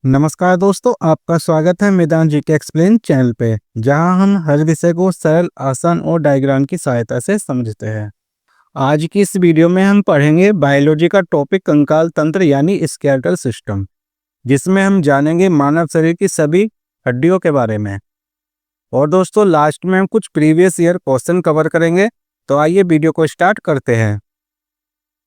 नमस्कार दोस्तों, आपका स्वागत है मैदान जी के एक्सप्लेन चैनल पे, जहां हम हर विषय को सरल, आसान और डायग्राम की सहायता से समझते हैं। आज की इस वीडियो में हम पढ़ेंगे बायोलॉजी का टॉपिक कंकाल तंत्र यानी स्केलेटल सिस्टम, जिसमें हम जानेंगे मानव शरीर की सभी हड्डियों के बारे में। और दोस्तों लास्ट में हम कुछ प्रीवियस ईयर क्वेश्चन कवर करेंगे। तो आइए वीडियो को स्टार्ट करते हैं।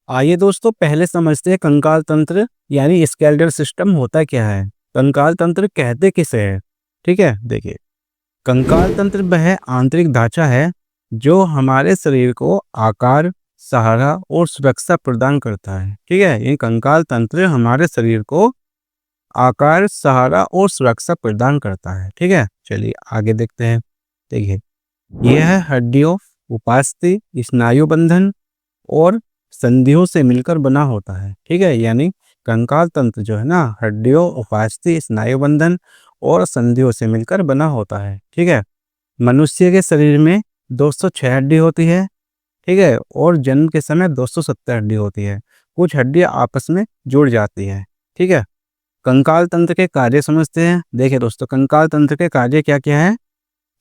आइए दोस्तों पहले समझते हैं कंकाल तंत्र यानी स्केलेटल सिस्टम होता क्या है। कंकाल तंत्र कहते किसे है? ठीक है, देखिए कंकाल तंत्र वह आंतरिक ढांचा है जो हमारे शरीर को आकार, सहारा और सुरक्षा प्रदान करता है। ठीक है, ये कंकाल तंत्र हमारे शरीर को आकार, सहारा और सुरक्षा प्रदान करता है। ठीक है, चलिए आगे देखते हैं। देखिए यह है हड्डियों, उपास्थि, स्नायु बंधन और संधियों से मिलकर बना होता है। ठीक है, यानी कंकाल तंत्र जो है ना हड्डियों, उपास्थि, स्नायु बंधन और संधियों से मिलकर बना होता है। ठीक है, मनुष्य के शरीर में 206 हड्डी होती है। ठीक है, और जन्म के समय 270 हड्डी होती है। कुछ हड्डियां आपस में जुड़ जाती है। ठीक है, कंकाल तंत्र के कार्य समझते हैं। देखिए दोस्तों, कंकाल तंत्र के कार्य क्या क्या है?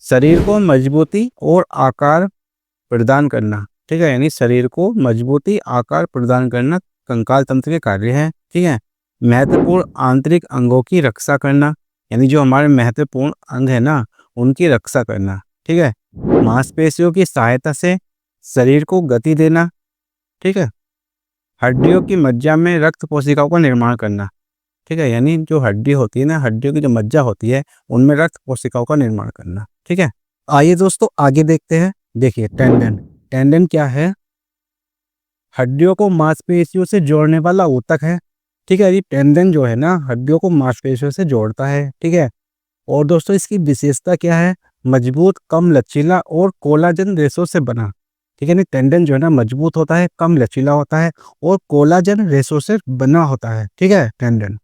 शरीर को मजबूती और आकार प्रदान करना। ठीक है, यानी शरीर को मजबूती, आकार प्रदान करना कंकाल तंत्र के कार्य है। ठीक है, महत्वपूर्ण आंतरिक अंगों की रक्षा करना, यानी जो हमारे महत्वपूर्ण अंग है ना उनकी रक्षा करना। ठीक है, मांसपेशियों की सहायता से शरीर को गति देना। ठीक है, हड्डियों की मज्जा में रक्त कोशिकाओं का निर्माण करना। ठीक है, यानी जो हड्डी होती है ना, हड्डियों की जो मज्जा होती है उनमें रक्त कोशिकाओं का निर्माण करना। ठीक है, आइए दोस्तों आगे देखते हैं। देखिए टेंडन, टेंडन क्या है? हड्डियों को मांसपेशियों से जोड़ने वाला ऊतक है। ठीक है, ये टेंडन जो है ना हड्डियों को मांसपेशियों से जोड़ता है। ठीक है, और दोस्तों इसकी विशेषता क्या है? मजबूत, कम लचीला और कोलाजन रेशों से बना। ठीक है, नहीं टेंडन जो है ना मजबूत होता है, कम लचीला होता है और कोलाजन रेशों से बना होता है। ठीक है, टेंडन।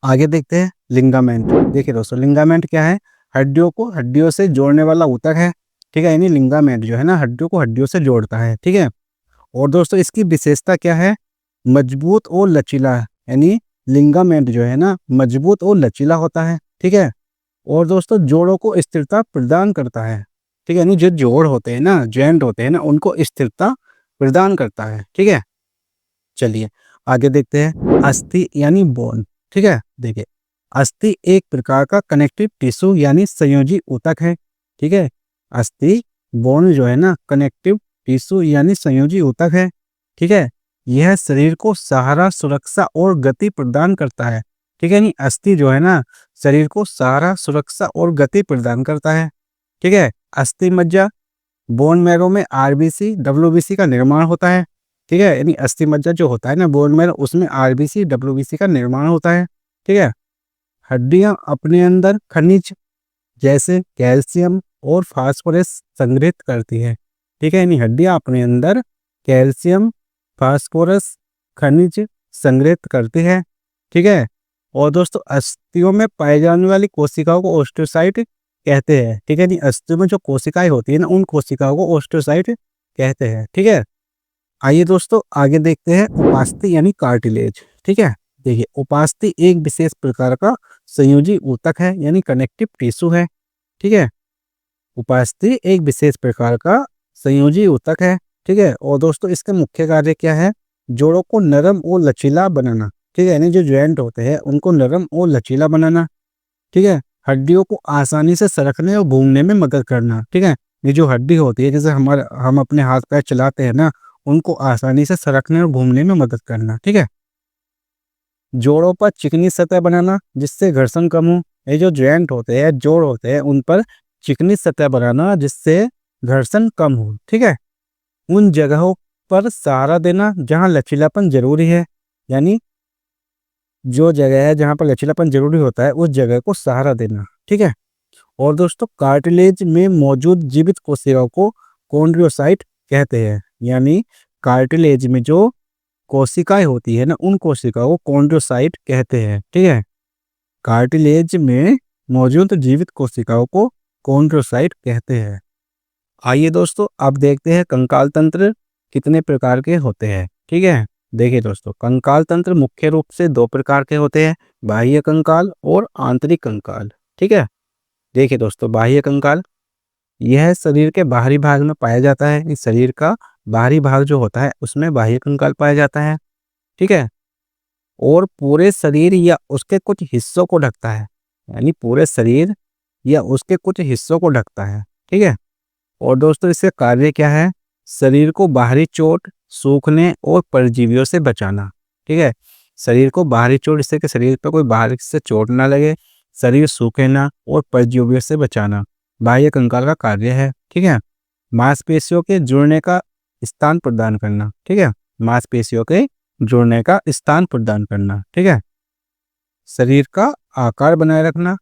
आगे देखते हैं लिगामेंट। देखिए दोस्तों लिगामेंट क्या है? हड्डियों को हड्डियों से जोड़ने वाला ऊतक है। ठीक है, यानी लिगामेंट जो है ना हड्डियों को हड्डियों से जोड़ता है। ठीक है, और दोस्तों इसकी विशेषता क्या है? मजबूत और लचीला है, यानी लिगामेंट जो है ना मजबूत और लचीला होता है। ठीक है, और दोस्तों जोड़ों को स्थिरता प्रदान करता है। ठीक है, यानी जो जोड़ होते हैं ना, जॉइंट होते हैं ना, उनको स्थिरता प्रदान करता है। ठीक है, चलिए आगे देखते हैं। अस्थि यानी बोन। ठीक है, देखिए अस्थि एक प्रकार का कनेक्टिव टिश्यू यानी संयोजी ऊतक है। ठीक है, अस्थि बोन जो है ना कनेक्टिव टिश्यू यानी संयोजी ऊतक है। ठीक है, यह शरीर को सहारा, सुरक्षा और गति प्रदान करता है। ठीक है, यानी अस्थि जो है ना शरीर को सहारा, सुरक्षा और गति प्रदान करता है। ठीक है, अस्थि मज्जा, बोन मैरो में आरबीसी, डब्ल्यूबीसी का निर्माण होता है। ठीक है, यानी अस्थि मज्जा जो होता है ना बोन मैरो, उसमें आरबीसी, डब्ल्यूबीसी का निर्माण होता है। ठीक है, हड्डियां अपने अंदर खनिज जैसे कैल्शियम और फास्फोरस संग्रहित करती है। ठीक है, यानी हड्डियां अपने अंदर कैल्शियम, फास्फोरस, खनिज संग्रहित करती है। ठीक है, और दोस्तों अस्थियों में पाई जाने वाली कोशिकाओं को ओस्टियोसाइट कहते हैं। ठीक है, यानी अस्थियों में जो कोशिकाएं होती है ना उन कोशिकाओं को ओस्टियोसाइट कहते हैं। ठीक है, आइए दोस्तों आगे देखते हैं उपास्थि यानी कार्टिलेज। ठीक है, देखिए उपास्थि एक विशेष प्रकार का संयोजी ऊतक है यानी कनेक्टिव टिश्यू है। ठीक है, उपास्थि एक विशेष प्रकार का संयोजी ऊतक है। ठीक है, और दोस्तों इसका मुख्य कार्य क्या है? जोड़ों को नरम और लचीला बनाना। ठीक है, यानी जो जॉइंट होते हैं उनको नरम और लचीला बनाना। ठीक है, हड्डियों को आसानी से सरकने और घूमने में मदद करना। ठीक है, ये जो हड्डी होती है जैसे हम अपने हाथ पैर चलाते हैं ना, उनको आसानी से सरकने और घूमने में मदद करना। ठीक है, जोड़ों पर चिकनी सतह बनाना जिससे घर्षण कम हो। ये जो जॉइंट होते हैं, जोड़ होते हैं, उन पर चिकनी सतह बनाना जिससे घर्षण कम हो। ठीक है, उन जगहों पर सहारा देना जहां लचीलापन जरूरी है, यानी जो जगह है जहां पर लचीलापन जरूरी होता है उस जगह को सहारा देना। ठीक है, और दोस्तों कार्टिलेज में मौजूद जीवित कोशिकाओं को कॉन्ड्रियोसाइट कहते हैं। यानी कार्टिलेज में जो कोशिकाएं होती है ना उन कोशिकाओं को कॉन्ड्रियोसाइट कहते हैं। ठीक है, कार्टिलेज में मौजूद जीवित कोशिकाओं को कॉन्ड्रियोसाइट कहते हैं। आइए दोस्तों अब देखते हैं कंकाल तंत्र कितने प्रकार के होते हैं। ठीक है, देखिए दोस्तों, कंकाल तंत्र मुख्य रूप से दो प्रकार के होते हैं, बाह्य कंकाल और आंतरिक कंकाल। ठीक है, देखिए दोस्तों, बाह्य कंकाल यह शरीर के बाहरी भाग में पाया जाता है। इस शरीर का बाहरी भाग जो होता है उसमें बाह्य कंकाल पाया जाता है। ठीक है, और पूरे शरीर या उसके कुछ हिस्सों को ढकता है, यानी पूरे शरीर या उसके कुछ हिस्सों को ढकता है। ठीक है, और दोस्तों इसके कार्य क्या है? शरीर को बाहरी चोट, सूखने और परजीवियों से बचाना। ठीक है, शरीर को बाहरी चोट, इससे कि शरीर पर कोई बाहर से चोट ना लगे, शरीर सूखे ना और परजीवियों से बचाना बाह्य कंकाल का कार्य है। ठीक है, मांसपेशियों के जुड़ने का स्थान प्रदान करना। ठीक है, मांसपेशियों के जुड़ने का स्थान प्रदान करना। ठीक है, शरीर का आकार बनाए रखना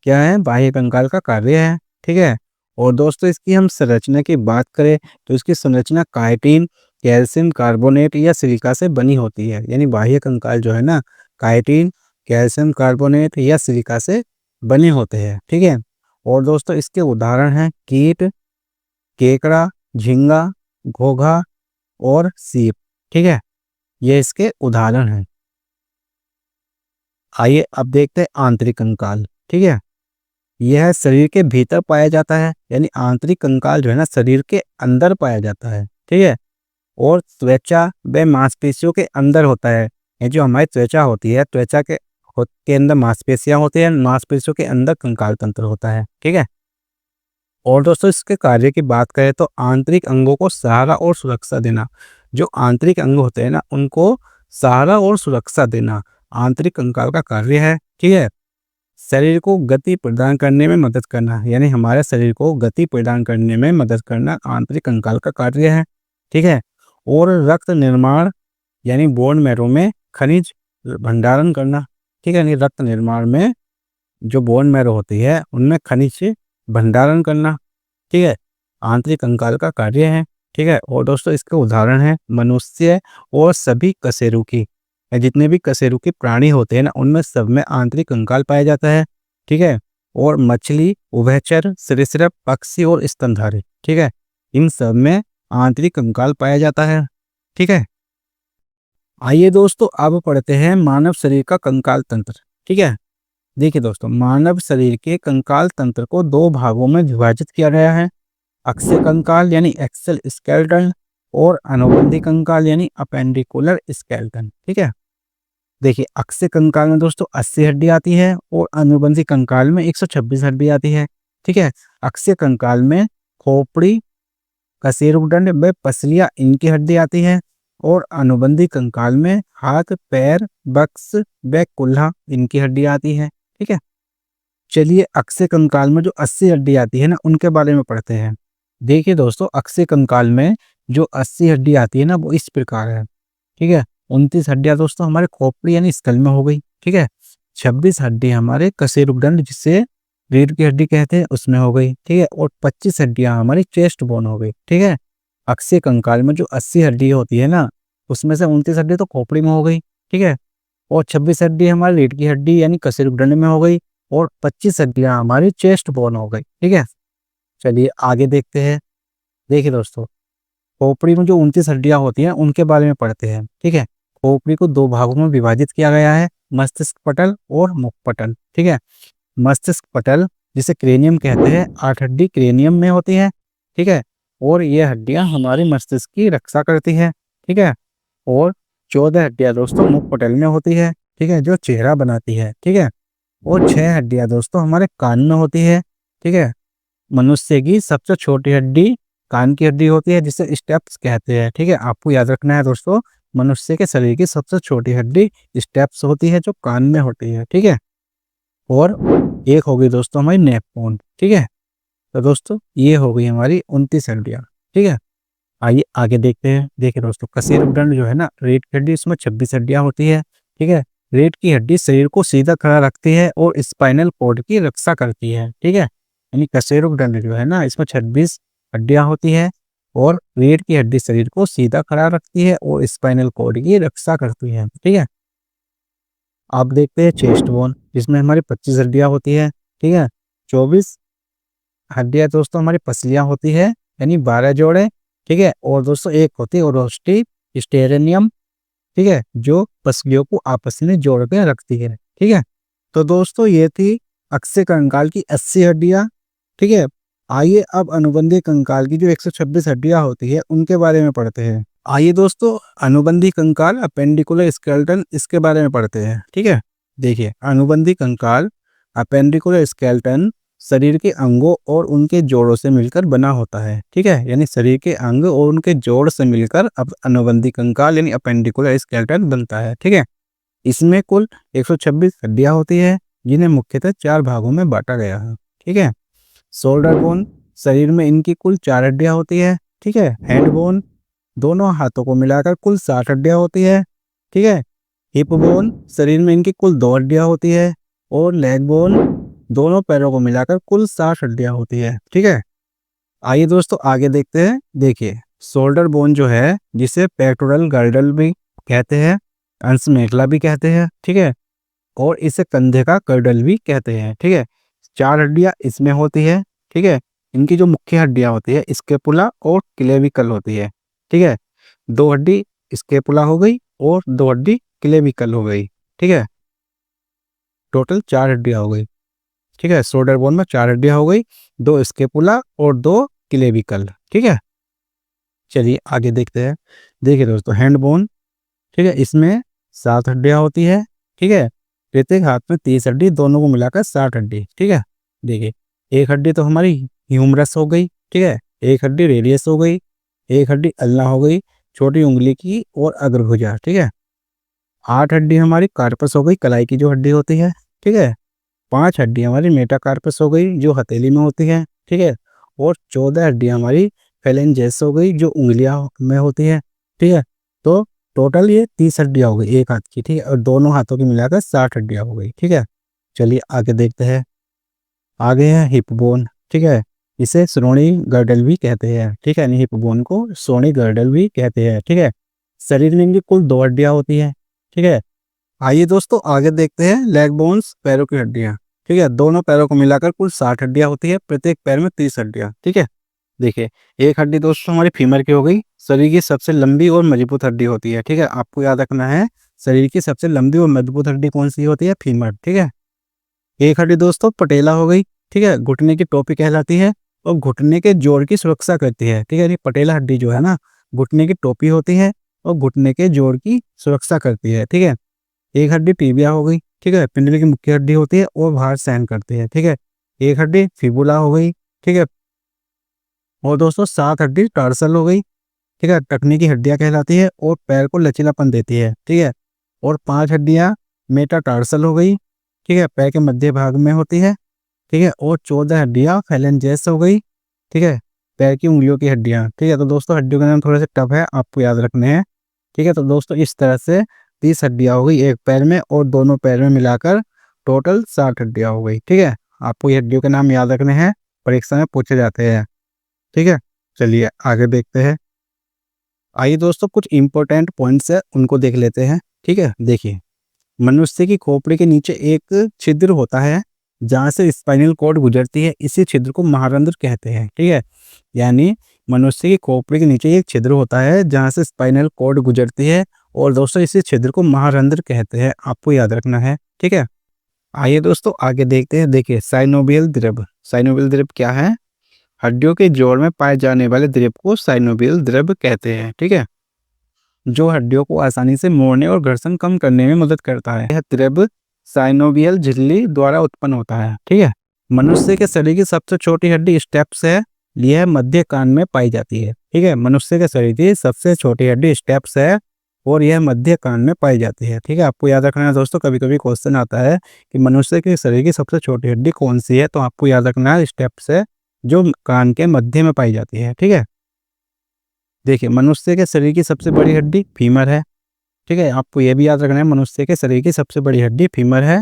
क्या है? बाह्य कंकाल का कार्य है। ठीक है, और दोस्तों इसकी हम संरचना की बात करें तो इसकी संरचना काइटिन, कैल्शियम कार्बोनेट या सिलिका से बनी होती है। यानी बाह्य कंकाल जो है ना, काइटिन, कैल्शियम कार्बोनेट या सिलिका से बने होते हैं। ठीक है, और दोस्तों इसके उदाहरण हैं कीट, केकड़ा, झींगा, घोंघा और सीप। ठीक है, ये इसके उदाहरण हैं। आइए अब देखते हैं आंतरिक कंकाल। ठीक है, यह शरीर के भीतर पाया जाता है, यानी आंतरिक कंकाल जो है ना शरीर के अंदर पाया जाता है। ठीक है, और त्वचा व मांसपेशियों के अंदर होता है। ये जो हमारी त्वचा होती है, त्वचा के अंदर मांसपेशियां होती हैं, मांसपेशियों के अंदर कंकाल तंत्र होता है। ठीक है, और दोस्तों इसके कार्य की बात करें तो आंतरिक अंगों को सहारा और सुरक्षा देना। जो आंतरिक अंग होते हैं ना उनको सहारा और सुरक्षा देना आंतरिक कंकाल का कार्य है। ठीक है, शरीर को गति प्रदान करने में मदद करना, यानी हमारे शरीर को गति प्रदान करने में मदद करना आंतरिक कंकाल का कार्य है। ठीक है, और रक्त निर्माण यानी बोन मैरो में खनिज भंडारण करना। ठीक है, यानी रक्त निर्माण में जो बोन मैरो होती है उनमें खनिज भंडारण करना। ठीक है, आंतरिक कंकाल का कार्य है। ठीक है, और दोस्तों इसके उदाहरण है मनुष्य और सभी कशेरुकी, जितने भी कशेरुकी प्राणी होते हैं ना उनमें सब में आंतरिक कंकाल पाया जाता है। ठीक है, और मछली, उभयचर, सरीसृप, पक्षी और स्तनधारी। ठीक है, इन सब में आंतरिक कंकाल पाया जाता है। ठीक है, आइए दोस्तों अब पढ़ते हैं मानव शरीर का कंकाल तंत्र। ठीक है, देखिए दोस्तों, मानव शरीर के कंकाल तंत्र को दो भागों में विभाजित किया गया है, अक्षीय कंकाल यानी एक्सल स्केलेटन और अनुबंधी कंकाल यानी अपेंडिकुलर स्केलेटन। ठीक है, देखिए अक्षीय कंकाल में दोस्तों 80 हड्डी आती है और अनुबंधी कंकाल में 126 हड्डी आती है। ठीक है, अक्षीय कंकाल में खोपड़ी, कशेरुकदंड व पसलियां इनकी हड्डी आती है और अनुबंधी कंकाल में हाथ, पैर, बक्स व कुल्हा इनकी हड्डी आती है। ठीक है, चलिए अक्षीय कंकाल में जो 80 हड्डी आती है ना उनके बारे में पढ़ते हैं। देखिए दोस्तों, अक्षीय कंकाल में जो 80 हड्डी आती है ना वो इस प्रकार है। ठीक है, 29 हड्डियां दोस्तों हमारे खोपड़ी यानी स्कल में हो गई। ठीक है, 26 हड्डी हमारे कशेरुकदंड जिसे रीढ़ की हड्डी कहते हैं उसमें हो गई। ठीक है, और 25 हड्डियां हमारी चेस्ट बोन हो गई। ठीक है, अक्षीय कंकाल में जो 80 हड्डी होती है ना उसमें से 29 हड्डी तो खोपड़ी में हो गई। ठीक है, और 26 हड्डी हमारी रीढ़ की हड्डी यानी कशेरुकदंड में हो गई और 25 हड्डियां हमारी चेस्ट बोन हो गई। ठीक है, चलिए आगे देखते हैं। देखिए दोस्तों, खोपड़ी में जो 29 हड्डियां होती हैं उनके बारे में पढ़ते हैं। ठीक है, खोपड़ी को दो भागों में विभाजित किया गया है, मस्तिष्क पटल और मुख पटल। ठीक है, मस्तिष्क पटल जिसे क्रेनियम कहते हैं 8 हड्डी क्रेनियम में होती है। ठीक है, और ये हड्डियां हमारे मस्तिष्क की रक्षा करती है। ठीक है, और 14 हड्डियां दोस्तों मुख पटल में होती है। ठीक है, जो चेहरा बनाती है। ठीक है, और 6 हड्डियां दोस्तों हमारे कान में होती है। ठीक है, मनुष्य की सबसे छोटी हड्डी कान की हड्डी होती है जिसे स्टेप्स कहते हैं। ठीक है, आपको याद रखना है दोस्तों, मनुष्य के शरीर की सबसे छोटी हड्डी स्टेप्स होती है जो कान में होती है। ठीक है, और एक हो गई दोस्तों हमारी नेक बोन। ठीक है, तो दोस्तों ये हो गई हमारी 29 हड्डियां। ठीक है, आइए आगे देखते हैं। देखिए दोस्तों, कशेरुकदंड जो है ना रीढ़ की हड्डी, इसमें 26 हड्डियां होती है। ठीक है, रीढ़ की हड्डी शरीर को सीधा खड़ा रखती है और स्पाइनल कॉर्ड की रक्षा करती है। ठीक है, यानी कशेरुकदंड जो है ना इसमें 26 हड्डियां होती है और रीढ़ की हड्डी शरीर को सीधा खड़ा रखती है और स्पाइनल कॉर्ड की रक्षा करती है। ठीक है, आप देखते हैं चेस्ट बोन जिसमें हमारी 25 हड्डियां होती है। ठीक है, 24 हड्डियां दोस्तों हमारी पसलियां होती है यानी 12 जोड़े। ठीक है, और दोस्तों एक होती है ओरोस्टी स्टेरेनियम ठीक है, जो पसलियों को आपस में जोड़ के रखती है। ठीक है, तो दोस्तों ये थी अक्षीय कंकाल की 80 हड्डियां। ठीक है, आइए अब अनुबंधी कंकाल की जो 126 हड्डियां होती है उनके बारे में पढ़ते हैं। आइए दोस्तों, अनुबंधी कंकाल अपेंडिकुलर स्केलेटन, इसके बारे में पढ़ते हैं। ठीक है, देखिए अनुबंधी कंकाल अपेंडिकुलर स्केलेटन शरीर के अंगों और उनके जोड़ों से मिलकर बना होता है। ठीक है, यानी शरीर के अंग और उनके जोड़ से मिलकर अब अनुबंधी कंकाल यानी अपेंडिकुलर स्केलेटन बनता है। ठीक है, इसमें कुल 126 हड्डियां होती है जिन्हें मुख्यतः 4 भागों में बांटा गया है। ठीक है, शोल्डर बोन, शरीर में इनकी कुल 4 हड्डियां होती है। ठीक है, हैंड बोन, दोनों हाथों को मिलाकर कुल 60 हड्डियां होती है। ठीक है, हिप बोन, शरीर में इनकी कुल 2 हड्डियां होती है। और लेग बोन, दोनों पैरों को मिलाकर कुल 60 हड्डियां होती है। ठीक है, आइए दोस्तों आगे देखते हैं। देखिए शोल्डर बोन जो है, जिसे पेक्टोरल गर्डल भी कहते हैं, अंश मेखला भी कहते हैं। ठीक है, और इसे कंधे का गर्डल भी कहते हैं। ठीक है, 4 हड्डियां इसमें होती है। ठीक है, इनकी जो मुख्य हड्डियां होती है स्केपुला और क्लेविकल होती है। ठीक है, 2 हड्डी स्केपुला हो गई और 2 हड्डी क्लेविकल हो गई। ठीक है, टोटल 4 हड्डियां हो गई। ठीक है, शोल्डर बोन में 4 हड्डियां हो गई, 2 स्केपुला और 2 क्लेविकल। ठीक है, चलिए आगे देखते हैं। देखिए दोस्तों हैंड बोन, ठीक है, इसमें 7 हड्डियां होती है। ठीक है, प्रत्येक हाथ में 30 हड्डी, दोनों को मिलाकर 60 हड्डी। ठीक है, देखिए एक हड्डी तो हमारी ह्यूमरस हो गई। ठीक है, एक हड्डी रेडियस हो गई, एक हड्डी अल्ना हो गई, छोटी उंगली की और अग्रभुजा। ठीक है, 8 हड्डी हमारी कार्पस हो गई, कलाई की जो हड्डी होती है। ठीक है, 5 हड्डी हमारी मेटाकार्पस हो गई जो हथेली में होती है। ठीक है, और 14 हड्डी हमारी फेलेंजेस हो गई जो उंगलियां में होती है। ठीक है, तो टोटल ये 30 हड्डियां हो गई एक हाथ की। ठीक है, और दोनों हाथों की मिलाकर 60 हड्डियां हो गई। ठीक है, चलिए आगे देखते हैं। आगे है हिप बोन। ठीक है, इसे श्रोणी गर्डल भी कहते हैं। ठीक है, यानी हिप बोन को श्रोणी गर्डल भी कहते हैं। ठीक है, शरीर में इनकी कुल 2 हड्डियां होती है। ठीक है, आइए दोस्तों आगे देखते हैं लेग बोन्स, पैरों की हड्डियां। ठीक है, दोनों पैरों को मिलाकर कुल 60 हड्डियां होती है, प्रत्येक पैर में 30 हड्डियां। ठीक है, देखिए एक हड्डी दोस्तों हमारी फीमर की हो गई, शरीर की सबसे लंबी और मजबूत हड्डी होती है। ठीक है, आपको याद रखना है शरीर की सबसे लंबी और मजबूत हड्डी कौन सी होती है? फीमर। ठीक है, एक हड्डी दोस्तों पटेला हो गई। ठीक है, घुटने की टोपी कहलाती है और घुटने के जोड़ की सुरक्षा करती है। ठीक है, ये पटेला हड्डी जो है ना, घुटने की टोपी होती है और घुटने के जोड़ की सुरक्षा करती है। ठीक है, एक हड्डी टिबिया हो गई। ठीक है, पिंडली की मुख्य हड्डी होती है और भार सहन करती है। ठीक है, एक हड्डी फिबुला हो गई। ठीक है, और दोस्तों 7 हड्डी टार्सल हो गई। ठीक है, टखने की हड्डियां कहलाती है और पैर को लचीलापन देती है। ठीक है, और 5 हड्डियां मेटाटार्सल हो गई। ठीक है, पैर के मध्य भाग में होती है। ठीक है, और 14 हड्डियां फेलेंजेस हो गई। ठीक है, पैर की उंगलियों की हड्डियां। ठीक है, तो दोस्तों हड्डियों के नाम थोड़े से टफ है, आपको याद रखने हैं। ठीक है, तो दोस्तों इस तरह से 30 हड्डियां हो गई एक पैर में और दोनों पैर में मिलाकर टोटल 60 हड्डियां हो गई। ठीक है, आपको ये हड्डियों के नाम याद रखने हैं, परीक्षा में पूछे जाते हैं। ठीक है, चलिए आगे देखते हैं। आइए दोस्तों कुछ इंपॉर्टेंट पॉइंट्स है उनको देख लेते हैं। ठीक है, देखिए मनुष्य की खोपड़ी के नीचे एक छिद्र होता है जहाँ से स्पाइनल कॉर्ड गुजरती है, इसी छिद्र को महारंध्र कहते हैं। ठीक है, यानी मनुष्य की खोपड़ी के नीचे एक छिद्र होता है जहाँ से स्पाइनल कॉर्ड गुजरती है और दोस्तों इसी छिद्र को महारंध्र कहते हैं, आपको याद रखना है। ठीक है, आइए दोस्तों आगे देखते हैं। देखिए साइनोवियल द्रव, साइनोवियल द्रव क्या है? हड्डियों के जोड़ में पाए जाने वाले द्रव को साइनोवियल द्रव कहते हैं। ठीक है, जो हड्डियों को आसानी से मोड़ने और घर्षण कम करने में मदद करता है। यह द्रव साइनोवियल झिल्ली द्वारा उत्पन्न होता है। ठीक है, मनुष्य के शरीर की सबसे छोटी हड्डी स्टेप्स है, यह मध्य कान में पाई जाती है। ठीक है, मनुष्य के शरीर की सबसे छोटी हड्डी स्टेप्स है और यह मध्य कान में पाई जाती है। ठीक है, आपको याद रखना है दोस्तों, कभी कभी क्वेश्चन आता है कि मनुष्य के शरीर की सबसे छोटी हड्डी कौन सी है, तो आपको याद रखना है स्टेप्स है जो कान के मध्य में पाई जाती है। ठीक है, देखिए मनुष्य के शरीर की सबसे बड़ी हड्डी फीमर है। ठीक है, आपको यह भी याद रखना है मनुष्य के शरीर की सबसे बड़ी हड्डी फीमर है,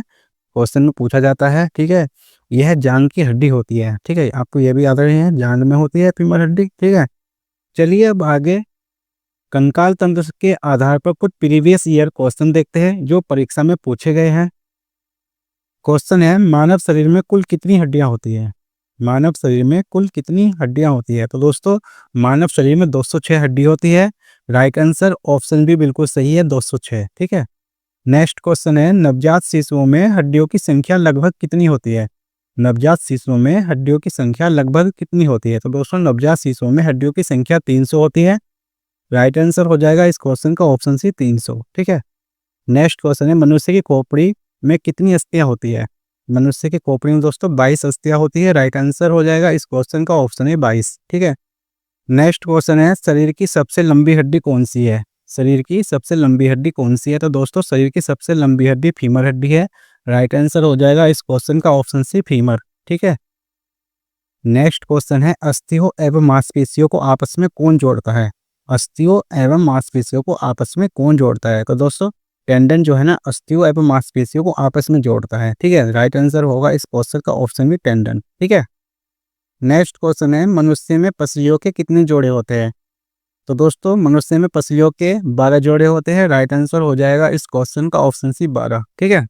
क्वेश्चन में पूछा जाता है। ठीक है, यह जांघ की हड्डी होती है। ठीक है, आपको यह भी याद रखना है जांघ में होती है फीमर हड्डी। ठीक है, चलिए अब आगे कंकाल तंत्र के आधार पर कुछ प्रीवियस ईयर क्वेश्चन देखते हैं जो परीक्षा में पूछे गए हैं। क्वेश्चन है मानव शरीर में कुल कितनी हड्डियां होती है? मानव शरीर में कुल कितनी हड्डियां होती है? तो दोस्तों मानव शरीर में 206 हड्डी होती है। राइट आंसर ऑप्शन भी बिल्कुल सही है, 206। ठीक है। नेक्स्ट क्वेश्चन है, नवजात शिशुओं में हड्डियों की संख्या लगभग कितनी होती है? नवजात शिशुओं में हड्डियों की संख्या लगभग कितनी होती है? तो दोस्तों नवजात शिशुओं में हड्डियों की संख्या 300 होती है। राइट आंसर हो जाएगा इस क्वेश्चन का ऑप्शन सी 300। ठीक है। नेक्स्ट क्वेश्चन है, मनुष्य की खोपड़ी में कितनी अस्थियां होती है? मनुष्य की खोपड़ी में दोस्तों 22 अस्थियां होती है। राइट आंसर हो जाएगा इस क्वेश्चन का ऑप्शन है 22। ठीक है। नेक्स्ट क्वेश्चन है, शरीर की सबसे लंबी हड्डी कौन सी है? शरीर की सबसे लंबी हड्डी कौन सी है? तो दोस्तों शरीर की सबसे लंबी हड्डी फीमर हड्डी है। राइट आंसर हो जाएगा इस क्वेश्चन का ऑप्शन सी फीमर। ठीक है। नेक्स्ट क्वेश्चन है, अस्थियों एवं मांसपेशियों को आपस में कौन जोड़ता है? अस्थियों एवं मांसपेशियों को आपस में कौन जोड़ता है? तो दोस्तों टेंडन जो है ना, अस्थियों एवं मांसपेशियों को आपस में जोड़ता है। ठीक है। राइट आंसर होगा इस क्वेश्चन का ऑप्शन भी टेंडन। ठीक है। नेक्स्ट क्वेश्चन है, मनुष्य में पसलियों के कितने जोड़े होते हैं? तो दोस्तों मनुष्य में पसलियों के 12 जोड़े होते हैं। राइट आंसर हो जाएगा इस क्वेश्चन का ऑप्शन सी 12। ठीक है।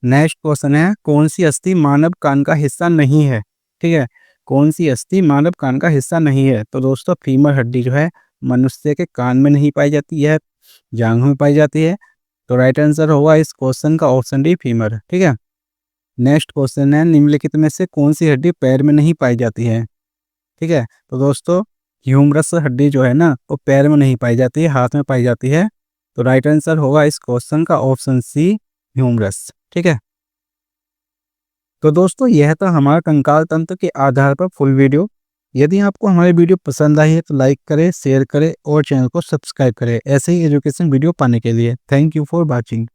नेक्स्ट क्वेश्चन है, कौन सी अस्थि मानव कान का हिस्सा नहीं है? ठीक है। कौन सी अस्थि मानव कान का हिस्सा नहीं है? तो दोस्तों फीमर हड्डी जो है मनुष्य के कान में नहीं पाई जाती है, जांघों में पाई जाती है। तो राइट आंसर होगा इस क्वेश्चन का ऑप्शन डी फीमर। ठीक है। नेक्स्ट क्वेश्चन है, निम्नलिखित में से कौन सी हड्डी पैर में नहीं पाई जाती है? ठीक है। तो दोस्तों ह्यूमरस हड्डी जो है ना वो पैर में नहीं पाई जाती है, हाथ में पाई जाती है। तो राइट आंसर होगा इस क्वेश्चन का ऑप्शन सी ह्यूमरस। ठीक है। तो दोस्तों यह था हमारा कंकाल तंत्र के आधार पर फुल वीडियो। यदि आपको हमारी वीडियो पसंद आई है तो लाइक करें, शेयर करें और चैनल को सब्सक्राइब करें ऐसे ही एजुकेशन वीडियो पाने के लिए। Thank you for watching.